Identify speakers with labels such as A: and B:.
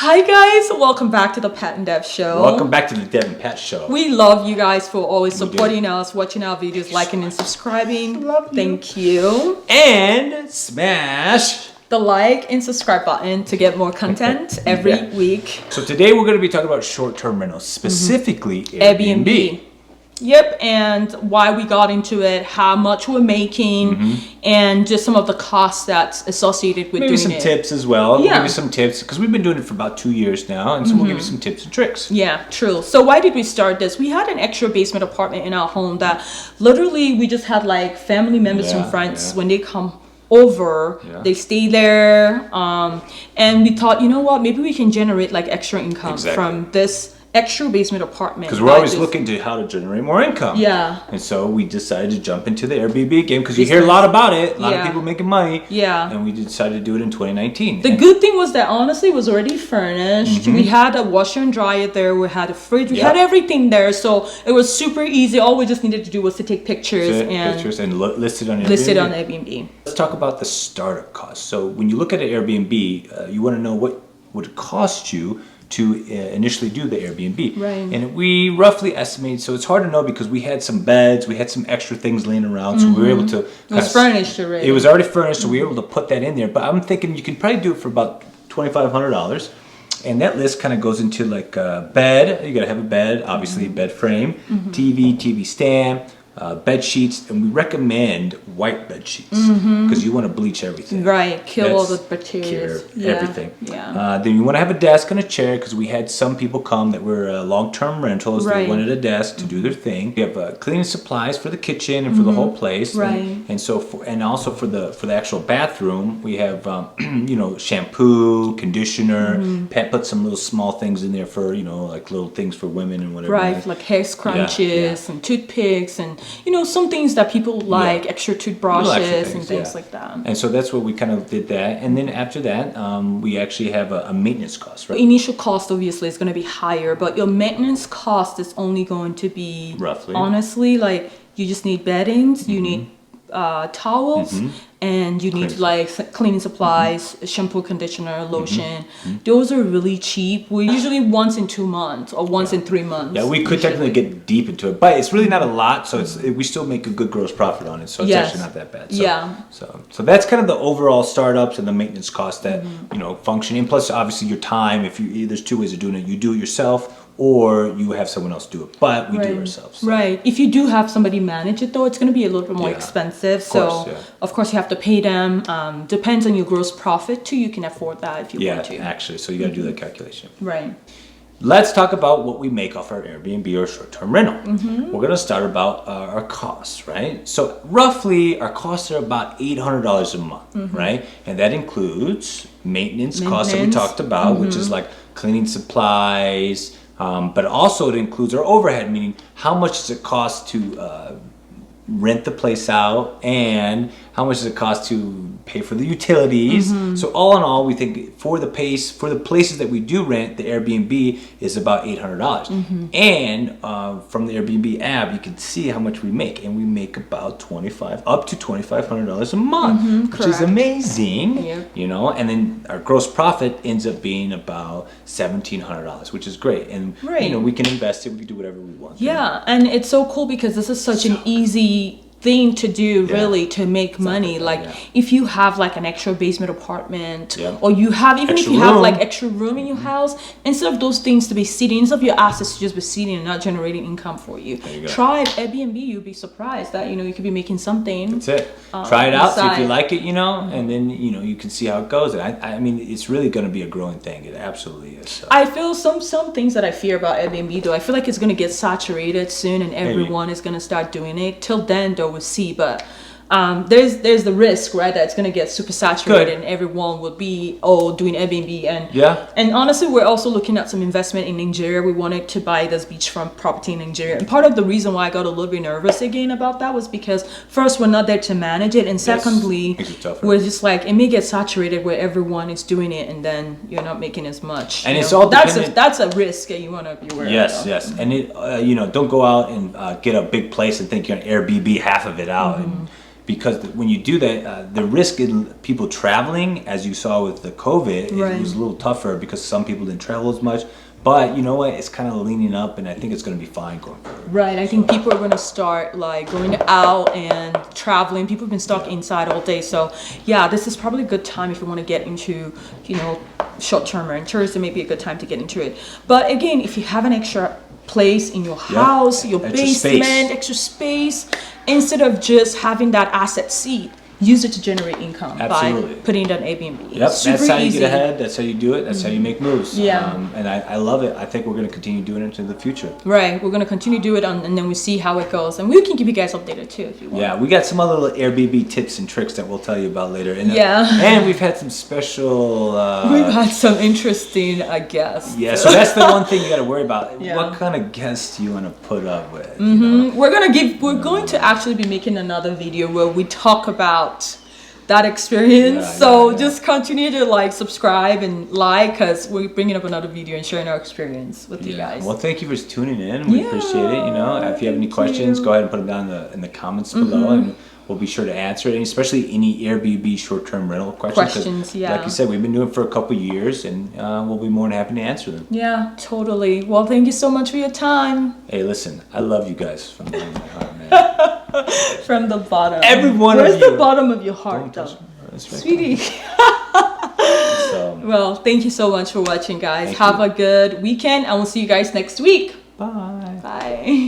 A: Hi guys, welcome back to the Pat and Dev show.
B: Welcome back to the Dev and Pat show.
A: We love you guys for always supporting us, watching our videos, liking and subscribing.
B: Love you.
A: Thank you.
B: And smash
A: the like and subscribe button to get more content every week.
B: So today we're going to be talking about short-term rentals, specifically
A: Airbnb. Yep, and why we got into it, how much we're making, and just some of the costs that's associated with
B: Maybe
A: doing it.
B: some tips as well.
A: Yeah.
B: We'll give you some tips because we've been doing it for about 2 years now, and so we'll give you some tips and tricks.
A: Yeah, true. So why did we start this? We had an extra basement apartment in our home that literally we just had like family members and friends when they come over, they stay there, and we thought, you know what, maybe we can generate like extra income from this extra basement apartment.
B: Because we're always looking to how to generate more income.
A: Yeah.
B: And so we decided to jump into the Airbnb game because you hear a lot about it. A lot of people making money.
A: Yeah.
B: And we decided to do it in 2019.
A: The good thing was that honestly it was already furnished. We had a washer and dryer there. We had a fridge. We had everything there. So it was super easy. All we just needed to do was to take pictures and
B: list it on Airbnb.
A: List it on Airbnb.
B: Let's talk about the startup cost. So when you look at an Airbnb, you want to know what would it cost you to initially do the Airbnb.
A: Right.
B: And we roughly estimate, so it's hard to know because we had some beds, we had some extra things laying around, so we were able to...
A: It was furnished already.
B: It was already furnished, so we were able to put that in there. But I'm thinking you can probably do it for about $2,500. And that list kind of goes into like a bed, you gotta have a bed, obviously bed frame, TV stand, bed sheets, and we recommend white bed sheets because you want to bleach everything.
A: Right, kill all the bacteria.
B: Everything.
A: Yeah.
B: Then you want to have a desk and a chair because we had some people come that were long-term rentals. They wanted a desk to do their thing. We have cleaning supplies for the kitchen and for the whole place.
A: Right.
B: And so and also for the actual bathroom, we have you know, shampoo, conditioner. Pat put some little small things in there for, you know, like little things for women and whatever.
A: Right, like hair scrunches and toothpicks and, you know, some things that people like, extra toothbrushes and things like that.
B: And so that's what we kind of did that. And then after that, we actually have a maintenance cost, right?
A: Initial cost obviously is going to be higher, but your maintenance cost is only going to be,
B: roughly,
A: honestly, like you just need beddings, you need towels, and you need like cleaning supplies, shampoo, conditioner, lotion. Those are really cheap. We usually once in 2 months or once in 3 months.
B: Yeah, we could technically get deep into it, but it's really not a lot, so we still make a good gross profit on it, so it's actually not that bad. So, so that's kind of the overall startups and the maintenance costs that you know, functioning. Plus, obviously, your time. If you there's two ways of doing it. You do it yourself, or you have someone else do it, but we do it ourselves. So.
A: Right. If you do have somebody manage it though, it's going to be a little bit more expensive. Of course you have to pay them. Depends on your gross profit too. You can afford that if you want to.
B: Yeah, actually. So you got to do that calculation.
A: Right.
B: Let's talk about what we make off our Airbnb or short-term rental. We're going to start about our costs, right? So roughly our costs are about $800 a month, right? And that includes maintenance costs that we talked about, which is like cleaning supplies, but also it includes our overhead, meaning how much does it cost to rent the place out and how much does it cost to pay for the utilities. So all in all, we think for the places that we do rent, the Airbnb is about $800. And from the Airbnb app, you can see how much we make, and we make about up to $2,500 a month, which is amazing. You know, and then our gross profit ends up being about $1,700, which is great. And you know, we can invest it, we can do whatever we want.
A: Yeah, and it's so cool because this is such an easy thing to do, really, to make money. Like if you have like an extra basement apartment, or you have if you have like extra room in your house, instead of those things to be sitting, instead of your assets to just be sitting and not generating income for you, try Airbnb. You'll be surprised that, you know, you could be making something.
B: That's it. Try it out, see if you like it, you know, and then, you know, you can see how it goes. And I mean, it's really going to be a growing thing. It absolutely is. So.
A: I feel some things that I fear about Airbnb though. I feel like it's going to get saturated soon and everyone is going to start doing it. Till then though, we'll see, but there's the risk, right, that it's going to get super saturated and everyone will be doing Airbnb. And honestly, we're also looking at some investment in Nigeria. We wanted to buy this beachfront property in Nigeria, and part of the reason why I got a little bit nervous again about that was because first, we're not there to manage it, and secondly, we're just like, it may get saturated where everyone is doing it and then you're not making as much.
B: And it's all
A: that's a risk that you want to be aware of.
B: Yes, and it you know, don't go out and get a big place and think you're gonna Airbnb half of it out and because when you do that, the risk in people traveling, as you saw with the COVID, it was a little tougher because some people didn't travel as much. But you know what? It's kind of leaning up, and I think it's going to be fine going forward.
A: Right. I think people are going to start like going out and traveling. People have been stuck inside all day. So yeah, this is probably a good time if you want to get into, you know, short-term renters. It may be a good time to get into it. But again, if you have an extra place in your house, your basement, extra space, instead of just having that asset seat, use it to generate income by putting it on Airbnb.
B: Yep, that's how you get ahead. That's how you do it. That's how you make moves.
A: Yeah.
B: And I love it. I think we're going to continue doing it in the future.
A: Right. We're going to continue to do it, and then we see how it goes. And we can keep you guys updated too if you want.
B: Yeah, we got some other little Airbnb tips and tricks that we'll tell you about later. And, and we've had some special...
A: we've had some interesting guests.
B: Yeah, so that's the one thing you got to worry about. What kind of guests do you want to put up with? You know?
A: We're going to actually be making another video where we talk about that experience. Just continue to like, subscribe and like, because we're bringing up another video and sharing our experience with you guys.
B: Well, thank you for tuning in. We appreciate it. You know, if you have any questions, go ahead and put them down in the comments below, and we'll be sure to answer it. And especially any Airbnb short-term rental questions. Like you said, we've been doing it for a couple years, and we'll be more than happy to answer them.
A: Yeah, totally. Well, thank you so much for your time.
B: Hey, listen, I love you guys from the bottom of my heart, man.
A: From the bottom.
B: Every one
A: of you.
B: Where's
A: the bottom of your heart, though?
B: That's right.
A: Sweetie. Well, thank you so much for watching, guys. Have a good weekend, and we'll see you guys next week.
B: Bye.
A: Bye.